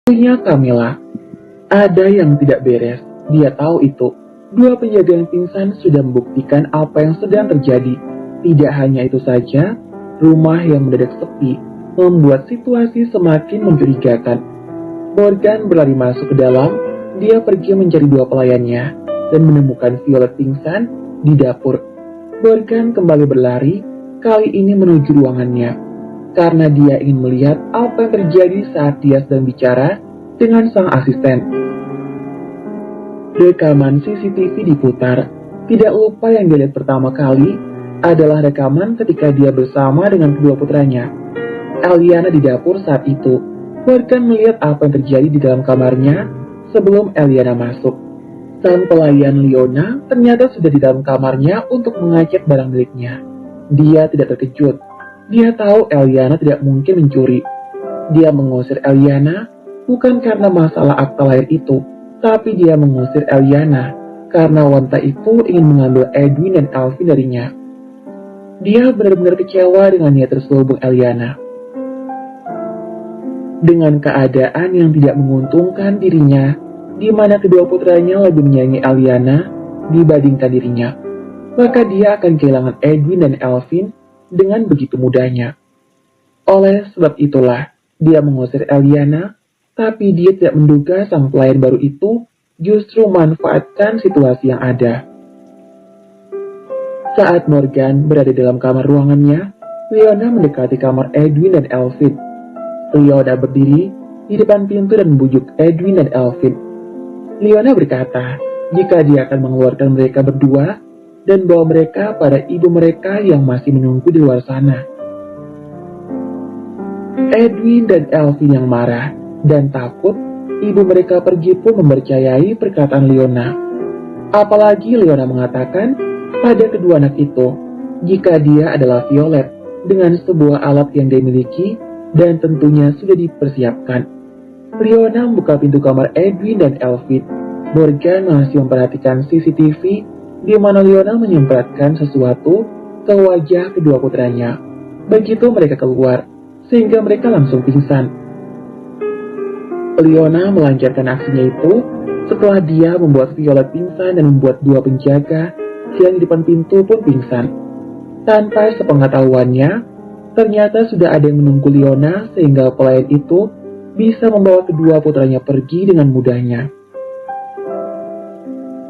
Punya Camilla. Ada yang tidak beres. Dia tahu itu. Dua penjaga yang pingsan sudah membuktikan apa yang sedang terjadi. Tidak hanya itu saja, rumah yang mendadak sepi membuat situasi semakin mencurigakan. Morgan berlari masuk ke dalam. Dia pergi mencari dua pelayannya dan menemukan Violet pingsan di dapur. Morgan kembali berlari, kali ini menuju ruangannya, karena dia ingin melihat apa yang terjadi saat dia sedang bicara dengan sang asisten. Rekaman CCTV diputar. Tidak lupa yang dilihat pertama kali adalah rekaman ketika dia bersama dengan kedua putranya. Eliana di dapur saat itu. Morgan melihat apa yang terjadi di dalam kamarnya sebelum Eliana masuk. Sang pelayan Leona ternyata sudah di dalam kamarnya untuk mengecek barang miliknya. Dia tidak terkejut. Dia tahu Eliana tidak mungkin mencuri. Dia mengusir Eliana bukan karena masalah akta lahir itu, tapi dia mengusir Eliana karena wanita itu ingin mengambil Edwin dan Alvin darinya. Dia benar-benar kecewa dengan niat terselubung Eliana. Dengan keadaan yang tidak menguntungkan dirinya, di mana kedua putranya lebih menyayangi Eliana dibandingkan dirinya, maka dia akan kehilangan Edwin dan Alvin dengan begitu mudahnya. Oleh sebab itulah, dia mengusir Eliana, tapi dia tidak menduga sang pelayan baru itu justru memanfaatkan situasi yang ada. Saat Morgan berada dalam kamar ruangannya, Leona mendekati kamar Edwin dan Alvin. Leona berdiri di depan pintu dan membujuk Edwin dan Alvin. Leona berkata, jika dia akan mengeluarkan mereka berdua dan bawa mereka pada ibu mereka yang masih menunggu di luar sana. Edwin dan Alvin yang marah dan takut ibu mereka pergi pun mempercayai perkataan Leona. Apalagi Leona mengatakan pada kedua anak itu, jika dia adalah Violet dengan sebuah alat yang dia miliki dan tentunya sudah dipersiapkan. Leona membuka pintu kamar Edwin dan Alvin. Morgan masih memperhatikan CCTV di mana Leona menyempratkan sesuatu ke wajah kedua putranya. Begitu mereka keluar, sehingga mereka langsung pingsan. Leona melancarkan aksinya itu setelah dia membuat Violet pingsan dan membuat dua penjaga yang di depan pintu pun pingsan. Tanpa sepengetahuannya, ternyata sudah ada yang menunggu Leona sehingga pelayan itu bisa membawa kedua putranya pergi dengan mudahnya.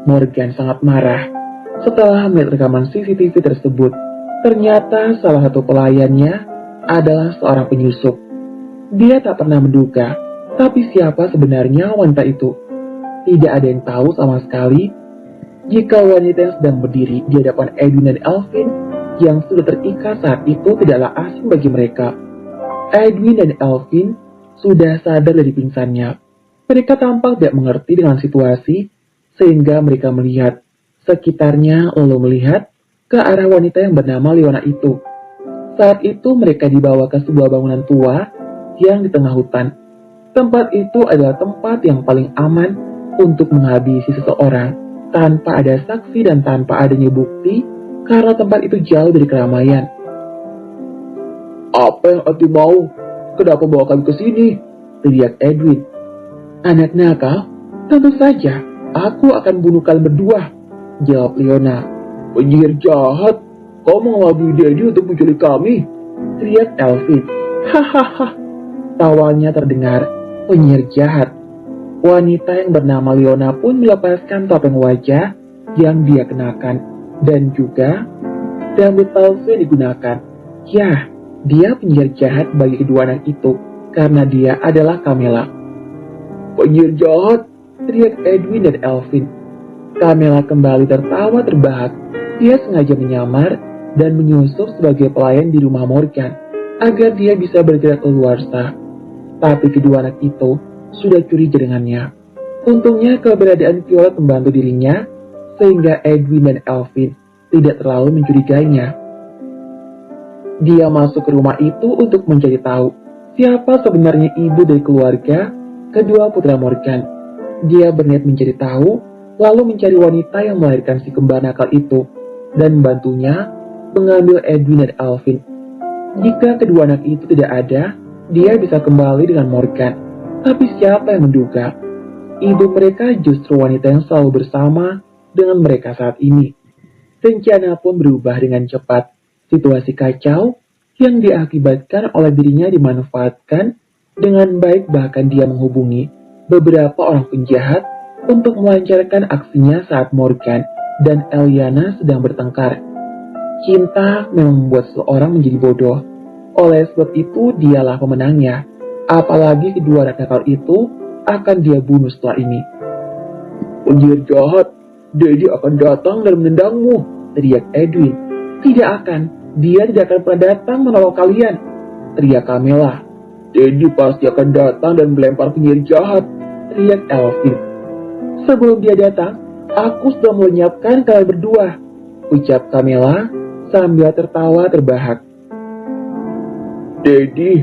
Morgan sangat marah setelah melihat rekaman CCTV tersebut. Ternyata salah satu pelayannya adalah seorang penyusup. Dia tak pernah menduga, tapi siapa sebenarnya wanita itu? Tidak ada yang tahu sama sekali. Jika wanita yang sedang berdiri di hadapan Edwin dan Alvin yang sudah terikat saat itu tidaklah asing bagi mereka. Edwin dan Alvin sudah sadar dari pingsannya. Mereka tampak tidak mengerti dengan situasi, sehingga mereka melihat sekitarnya lalu melihat ke arah wanita yang bernama Leona itu. Saat itu mereka dibawa ke sebuah bangunan tua yang di tengah hutan. Tempat itu adalah tempat yang paling aman untuk menghabisi seseorang tanpa ada saksi dan tanpa adanya bukti, karena tempat itu jauh dari keramaian. Apa yang Ati mau? Kenapa bawa kami ke sini? Teriak Edwin. Anak nakal? Tentu saja, aku akan bunuh kalian berdua, jawab Leona. Penyihir jahat, kau mengelabui Daddy untuk menculik kami, teriak Alvin. Hahaha, tawanya terdengar. Penyihir jahat. Wanita yang bernama Leona pun melepaskan topeng wajah yang dia kenakan dan juga rambut palsu yang digunakan. Ya, dia penyihir jahat bagi kedua anak itu karena dia adalah Camilla. Penyihir jahat, teriak Edwin dan Alvin. Camilla kembali tertawa terbahak. Dia sengaja menyamar dan menyusup sebagai pelayan di rumah Morgan agar dia bisa bergerak keluarsa. Tapi kedua anak itu sudah curiga dengannya. Untungnya keberadaan Violet membantu dirinya sehingga Edwin dan Alvin tidak terlalu mencurigainya. Dia masuk ke rumah itu untuk mencari tahu siapa sebenarnya ibu dari keluarga kedua putra Morgan. Dia berniat mencari tahu, lalu mencari wanita yang melahirkan si kembar nakal itu dan membantunya mengambil Edwin dan Alvin. Jika kedua anak itu tidak ada, dia bisa kembali dengan Morgan. Tapi siapa yang menduga, ibu mereka justru wanita yang selalu bersama dengan mereka saat ini. Rencana pun berubah dengan cepat. Situasi kacau yang diakibatkan oleh dirinya dimanfaatkan dengan baik, bahkan dia menghubungi beberapa orang penjahat untuk melancarkan aksinya saat Morgan dan Eliana sedang bertengkar. Cinta memang membuat seseorang menjadi bodoh. Oleh sebab itu dialah pemenangnya. Apalagi kedua anak nakal itu akan dia bunuh setelah ini. Penjahit jahat, Daddy akan datang dan menendangmu, teriak Edwin. Tidak akan, dia tidak akan pernah datang menolong kalian, teriak Camilla. Daddy pasti akan datang dan melempar penyihir jahat, teriak Elvin. Sebelum dia datang, aku sudah melenyapkan kalian berdua, ucap Camilla sambil tertawa terbahak. Daddy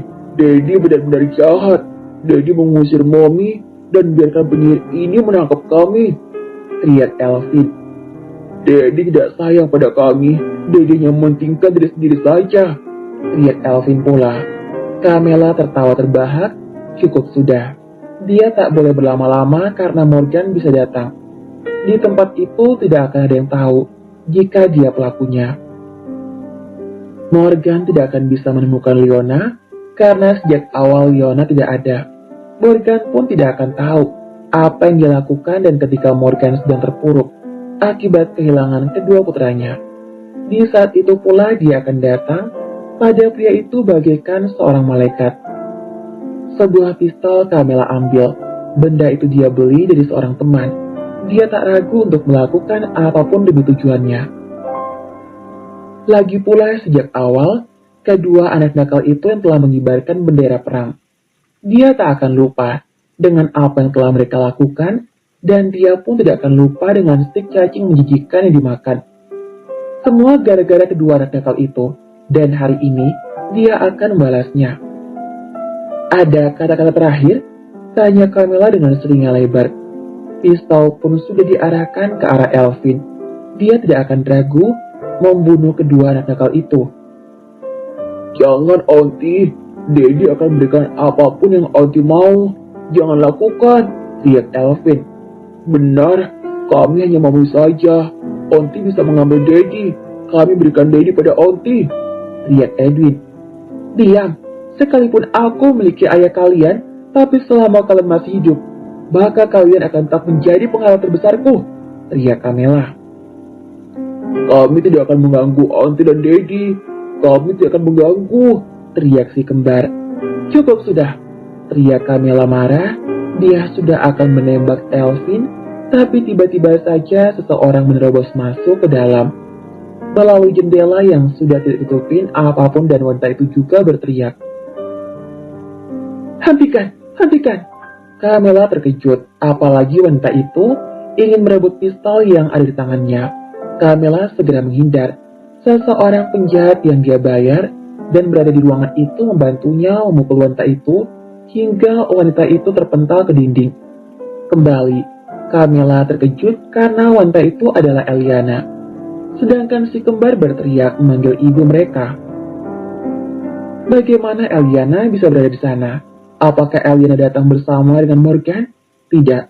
benar-benar jahat. Daddy mengusir Mommy dan biarkan penyihir ini menangkap kami, teriak Elvin. Daddy tidak sayang pada kami. Daddy hanya mementingkan diri sendiri saja, teriak Elvin pula. Camilla tertawa terbahak. Cukup sudah. Dia tak boleh berlama-lama karena Morgan bisa datang. Di tempat itu tidak akan ada yang tahu jika dia pelakunya. Morgan tidak akan bisa menemukan Leona karena sejak awal Leona tidak ada. Morgan pun tidak akan tahu apa yang dia lakukan dan ketika Morgan sedang terpuruk akibat kehilangan kedua putranya. Di saat itu pula dia akan datang pada pria itu bagaikan seorang malaikat. Sebuah pistol Camilla ambil. Benda itu dia beli dari seorang teman. Dia tak ragu untuk melakukan apapun demi tujuannya. Lagi pula sejak awal, kedua anak nakal itu yang telah mengibarkan bendera perang. Dia tak akan lupa dengan apa yang telah mereka lakukan, dan dia pun tidak akan lupa dengan stik cacing menjijikan yang dimakan. Semua gara-gara kedua anak nakal itu, dan hari ini dia akan membalasnya. Ada kata-kata terakhir? Tanya Camilla dengan seringnya lebar. Pistol pun sudah diarahkan ke arah Elvin. Dia tidak akan ragu membunuh kedua anak nakal itu. Jangan, Auntie. Daddy akan memberikan apapun yang Auntie mau. Jangan lakukan, teriak Elvin. Benar, kami hanya mau saja. Auntie bisa mengambil Daddy. Kami berikan Daddy pada Auntie, teriak Edwin. Diam, sekalipun aku memiliki ayah kalian, tapi selama kalian masih hidup, maka kalian akan tetap menjadi penghalang terbesarku, teriak Camilla. Kami tidak akan mengganggu Auntie dan Daddy. Kami tidak akan mengganggu, teriak si kembar. Cukup sudah, teriak Camilla marah. Dia sudah akan menembak Elvin, tapi tiba-tiba saja seseorang menerobos masuk ke dalam melalui jendela yang sudah tidak ditutupin apapun, dan wanita itu juga berteriak. Hentikan, hentikan. Camilla terkejut, apalagi wanita itu ingin merebut pistol yang ada di tangannya. Camilla segera menghindar. Seseorang penjahat yang dia bayar dan berada di ruangan itu membantunya memukul wanita itu hingga wanita itu terpental ke dinding. Kembali, Camilla terkejut karena wanita itu adalah Eliana. Sedangkan si kembar berteriak memanggil ibu mereka. Bagaimana Eliana bisa berada di sana? Apakah Eliana datang bersama dengan Morgan? Tidak.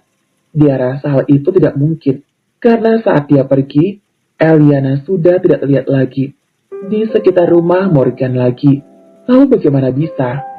Dia rasa hal itu tidak mungkin. Karena saat dia pergi, Eliana sudah tidak terlihat lagi di sekitar rumah Morgan lagi. Lalu bagaimana bisa